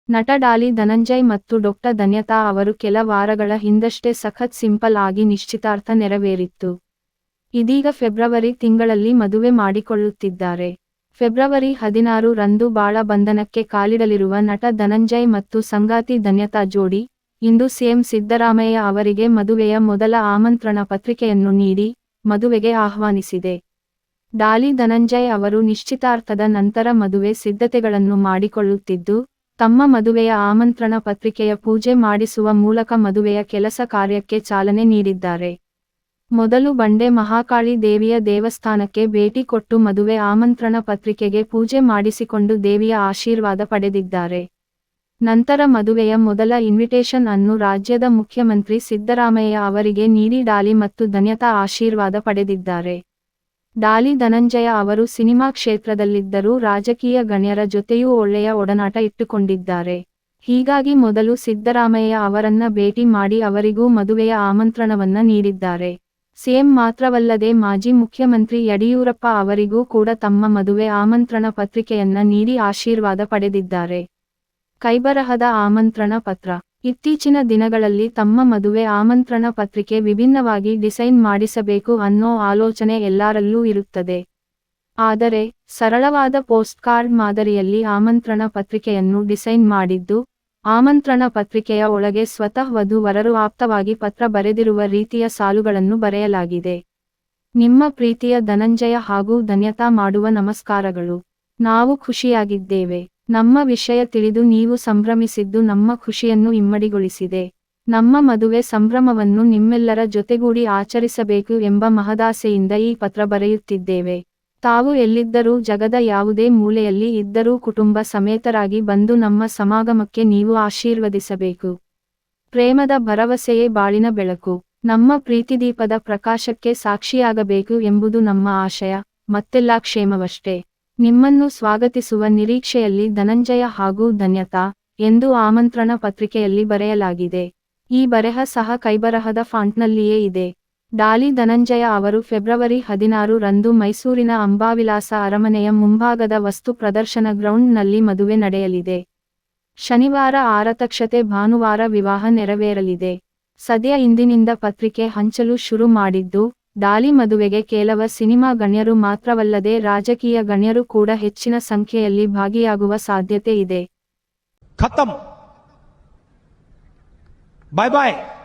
ನಟ ಡಾಲಿ ಧನಂಜಯ್ ಮತ್ತು ಡಾ ಧನ್ಯತಾ ಅವರು ಕೆಲ ವಾರಗಳ ಹಿಂದಷ್ಟೇ ಸಖತ್ ಸಿಂಪಲ್ ಆಗಿ ನಿಶ್ಚಿತಾರ್ಥ ನೆರವೇರಿತ್ತು. ಇದೀಗ ಫೆಬ್ರವರಿ ತಿಂಗಳಲ್ಲಿ ಮದುವೆ ಮಾಡಿಕೊಳ್ಳುತ್ತಿದ್ದಾರೆ. ಫೆಬ್ರವರಿ 16 ರಂದು ಬಾಳ ಬಂಧನಕ್ಕೆ ಕಾಲಿಡಲಿರುವ ನಟ ಧನಂಜಯ್ ಮತ್ತು ಸಂಗಾತಿ ಧನ್ಯತಾ ಜೋಡಿ, ಇಂದು ಸಿಎಂ ಸಿದ್ದರಾಮಯ್ಯ ಅವರಿಗೆ ಮದುವೆಯ ಮೊದಲ ಆಮಂತ್ರಣ ಪತ್ರಿಕೆಯನ್ನು ನೀಡಿ, ಮದುವೆಗೆ ಆಹ್ವಾನಿಸಿದೆ. ಡಾಲಿ ಧನಂಜಯ್ ಅವರು ನಿಶ್ಚಿತಾರ್ಥದ ನಂತರ ಮದುವೆ ಸಿದ್ಧತೆಗಳನ್ನು ಮಾಡಿಕೊಳ್ಳುತ್ತಿದ್ದು, ತಮ್ಮ ಮದುವೆಯ ಆಮಂತ್ರಣ ಪತ್ರಿಕೆಯ ಪೂಜೆ ಮಾಡಿಸುವ ಮೂಲಕ ಮದುವೆಯ ಕೆಲಸ ಕಾರ್ಯಕ್ಕೆ ಚಾಲನೆ ನೀಡಿದ್ದಾರೆ. ಮೊದಲು ಬಂಡೆ ಮಹಾಕಾಳಿ ದೇವಿಯ ದೇವಸ್ಥಾನಕ್ಕೆ ಭೇಟಿ ಕೊಟ್ಟು ಮದುವೆ ಆಮಂತ್ರಣ ಪತ್ರಿಕೆಗೆ ಪೂಜೆ ಮಾಡಿಸಿಕೊಂಡು ದೇವಿಯ ಆಶೀರ್ವಾದ ಪಡೆದಿದ್ದಾರೆ. ನಂತರ ಮದುವೆಯ ಮೊದಲ ಇನ್ವಿಟೇಷನ್ ಅನ್ನು ರಾಜ್ಯದ ಮುಖ್ಯಮಂತ್ರಿ ಸಿದ್ದರಾಮಯ್ಯ ಅವರಿಗೆ ನೀಡಿ ಡಾಲಿ ಮತ್ತು ಧನ್ಯತಾ ಆಶೀರ್ವಾದ ಪಡೆದಿದ್ದಾರೆ. ಡಾಲಿ ಧನಂಜಯ ಅವರು ಸಿನಿಮಾ ಕ್ಷೇತ್ರದಲ್ಲಿದ್ದರೂ ರಾಜಕೀಯ ಗಣ್ಯರ ಜೊತೆಯೂ ಒಳ್ಳೆಯ ಒಡನಾಟ ಇಟ್ಟುಕೊಂಡಿದ್ದಾರೆ. ಹೀಗಾಗಿ ಮೊದಲು ಸಿದ್ದರಾಮಯ್ಯ ಅವರನ್ನ ಭೇಟಿ ಮಾಡಿ ಅವರಿಗೂ ಮದುವೆಯ ಆಮಂತ್ರಣವನ್ನ ನೀಡಿದ್ದಾರೆ. ಸಿಎಂ ಮಾತ್ರವಲ್ಲದೆ ಮಾಜಿ ಮುಖ್ಯಮಂತ್ರಿ ಯಡಿಯೂರಪ್ಪ ಅವರಿಗೂ ಕೂಡ ತಮ್ಮ ಮದುವೆ ಆಮಂತ್ರಣ ಪತ್ರಿಕೆಯನ್ನ ನೀಡಿ ಆಶೀರ್ವಾದ ಪಡೆದಿದ್ದಾರೆ. ಕೈಬರಹದ ಆಮಂತ್ರಣ ಪತ್ರ. ಇತ್ತೀಚಿನ ದಿನಗಳಲ್ಲಿ ತಮ್ಮ ಮದುವೆ ಆಮಂತ್ರಣ ಪತ್ರಿಕೆ ವಿಭಿನ್ನವಾಗಿ ಡಿಸೈನ್ ಮಾಡಿಸಬೇಕು ಅನ್ನೋ ಆಲೋಚನೆ ಎಲ್ಲರಲ್ಲೂ ಇರುತ್ತದೆ. ಆದರೆ, ಸರಳವಾದ ಪೋಸ್ಟ್ ಕಾರ್ಡ್ ಮಾದರಿಯಲ್ಲಿ ಆಮಂತ್ರಣ ಪತ್ರಿಕೆಯನ್ನು ಡಿಸೈನ್ ಮಾಡಿದ್ದು, ಆಮಂತ್ರಣ ಪತ್ರಿಕೆಯ ಒಳಗೆ ಸ್ವತಃ ವಧು-ವರರು ಆಪ್ತವಾಗಿ ಪತ್ರ ಬರೆದಿರುವ ರೀತಿಯ ಸಾಲುಗಳನ್ನು ಬರೆಯಲಾಗಿದೆ. ನಿಮ್ಮ ಪ್ರೀತಿಯ ಧನಂಜಯ ಹಾಗೂ ಧನ್ಯತಾ ಮಾಡುವ ನಮಸ್ಕಾರಗಳು. ನಾವು ಖುಷಿಯಾಗಿದ್ದೇವೆ. ನಮ್ಮ ವಿಷಯ ತಿಳಿದು ನೀವು ಸಂಭ್ರಮಿಸಿದ್ದು ನಮ್ಮ ಖುಷಿಯನ್ನು ಇಮ್ಮಡಿಗೊಳಿಸಿದೆ. ನಮ್ಮ ಮದುವೆ ಸಂಭ್ರಮವನ್ನು ನಿಮ್ಮೆಲ್ಲರ ಜೊತೆಗೂಡಿ ಆಚರಿಸಬೇಕು ಎಂಬ ಮಹದಾಸೆಯಿಂದ ಈ ಪತ್ರ ಬರೆಯುತ್ತಿದ್ದೇವೆ. ತಾವು ಎಲ್ಲಿದ್ದರೂ ಜಗದ ಯಾವುದೇ ಮೂಲೆಯಲ್ಲಿ ಇದ್ದರೂ ಕುಟುಂಬ ಸಮೇತರಾಗಿ ಬಂದು ನಮ್ಮ ಸಮಾಗಮಕ್ಕೆ ನೀವು ಆಶೀರ್ವದಿಸಬೇಕು. ಪ್ರೇಮದ ಭರವಸೆಯೇ ಬಾಳಿನ ಬೆಳಕು. ನಮ್ಮ ಪ್ರೀತಿದೀಪದ ಪ್ರಕಾಶಕ್ಕೆ ಸಾಕ್ಷಿಯಾಗಬೇಕು ಎಂಬುದು ನಮ್ಮ ಆಶಯ. ಮತ್ತೆಲ್ಲ ಕ್ಷೇಮವಷ್ಟೇ. ನಿಮ್ಮನ್ನು ಸ್ವಾಗತಿಸುವ ನಿರೀಕ್ಷೆಯಲ್ಲಿ ಧನಂಜಯ ಹಾಗೂ ಧನ್ಯತಾ ಎಂದು ಆಮಂತ್ರಣ ಪತ್ರಿಕೆಯಲ್ಲಿ ಬರೆಯಲಾಗಿದೆ. ಈ ಬರೆಹ ಸಹ ಕೈಬರಹದ ಫಾಂಟ್ನಲ್ಲಿಯೇ ಇದೆ. ಡಾಲಿ ಧನಂಜಯ ಅವರು ಫೆಬ್ರವರಿ 16 ರಂದು ಮೈಸೂರಿನ ಅಂಬಾವಿಲಾಸ ಅರಮನೆಯ ಮುಂಭಾಗದ ವಸ್ತು ಪ್ರದರ್ಶನ ಗ್ರೌಂಡ್ನಲ್ಲಿ ಮದುವೆ ನಡೆಯಲಿದೆ. ಶನಿವಾರ ಆರತಕ್ಷತೆ, ಭಾನುವಾರ ವಿವಾಹ ನೆರವೇರಲಿದೆ. ಸದ್ಯ ಇಂದಿನಿಂದ ಪತ್ರಿಕೆ ಹಂಚಲು ಶುರು ಮಾಡಿದ್ದು, ಡಾಲಿ ಮದುವೆಗೆ ಕೇವಲ ಸಿನಿಮಾ ಗಣ್ಯರು ಮಾತ್ರವಲ್ಲದೆ ರಾಜಕೀಯ ಗಣ್ಯರು ಕೂಡ ಹೆಚ್ಚಿನ ಸಂಖ್ಯೆಯಲ್ಲಿ ಭಾಗಿಯಾಗುವ ಸಾಧ್ಯತೆ ಇದೆ. ಖತಮ್. ಬಾಯ್ ಬಾಯ್.